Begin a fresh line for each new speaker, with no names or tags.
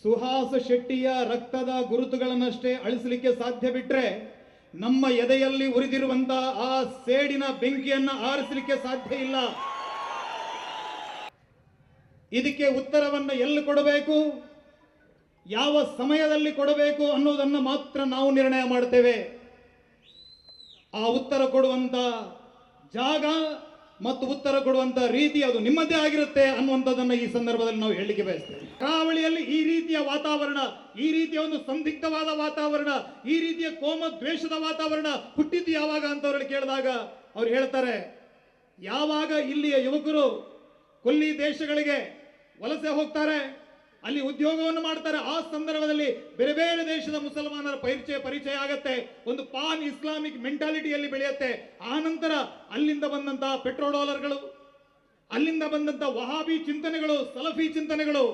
ಸುಹಾಸ ಶೆಟ್ಟಿಯ ರಕ್ತದ ಗುರುತುಗಳನ್ನಷ್ಟೇ ಅಳಿಸಲಿಕ್ಕೆ ಸಾಧ್ಯ ಬಿಟ್ರೆ ನಮ್ಮ ಎದೆಯಲ್ಲಿ ಉರಿದಿರುವಂತಹ ಆ ಸೇಡಿನ ಬೆಂಕಿಯನ್ನ ಆರಿಸಲಿಕ್ಕೆ ಸಾಧ್ಯ ಇಲ್ಲ. ಇದಕ್ಕೆ ಉತ್ತರವನ್ನ ಎಲ್ಲಿ ಕೊಡಬೇಕು, ಯಾವ ಸಮಯದಲ್ಲಿ ಕೊಡಬೇಕು ಅನ್ನೋದನ್ನು ಮಾತ್ರ ನಾವು ನಿರ್ಣಯ ಮಾಡ್ತೇವೆ. ಆ ಉತ್ತರ ಕೊಡುವಂತ ಜಾಗ ಮತ್ತು ಉತ್ತರ ಕೊಡುವಂತ ರೀತಿ ಅದು ನಿಮ್ಮದೇ ಆಗಿರುತ್ತೆ ಅನ್ನುವಂಥದ್ದನ್ನು ಈ ಸಂದರ್ಭದಲ್ಲಿ ನಾವು ಹೇಳಲಿಕ್ಕೆ ಬಯಸ್ತೇವೆ. ಕರಾವಳಿಯಲ್ಲಿ ಈ ರೀತಿಯ ವಾತಾವರಣ, ಈ ರೀತಿಯ ಒಂದು ಸಂದಿಗ್ಧವಾದ ವಾತಾವರಣ, ಈ ರೀತಿಯ ಕೋಮ ದ್ವೇಷದ ವಾತಾವರಣ ಹುಟ್ಟಿದ್ದು ಯಾವಾಗ ಅಂತವ್ರಲ್ಲಿ ಕೇಳಿದಾಗ ಅವ್ರು ಹೇಳ್ತಾರೆ, ಯಾವಾಗ ಇಲ್ಲಿಯ ಯುವಕರು ಕೊಲ್ಲಿ ದೇಶಗಳಿಗೆ ವಲಸೆ ಹೋಗ್ತಾರೆ, ಅಲ್ಲಿ ಉದ್ಯೋಗವನ್ನು ಮಾಡ್ತಾರೆ, ಆ ಸಂದರ್ಭದಲ್ಲಿ ಬೇರೆ ಬೇರೆ ದೇಶದ ಮುಸಲ್ಮಾನರ ಪರಿಚಯ ಆಗತ್ತೆ, ಒಂದು ಪಾನ್ ಇಸ್ಲಾಮಿಕ್ ಮೆಂಟಾಲಿಟಿಯಲ್ಲಿ ಬೆಳೆಯುತ್ತೆ. ಆ ನಂತರ ಅಲ್ಲಿಂದ ಬಂದಂತಹ ಪೆಟ್ರೋ ಡಾಲರ್ಗಳು, ಅಲ್ಲಿಂದ ಬಂದಂತಹ ವಹಾಬಿ ಚಿಂತನೆಗಳು, ಸಲಫಿ ಚಿಂತನೆಗಳು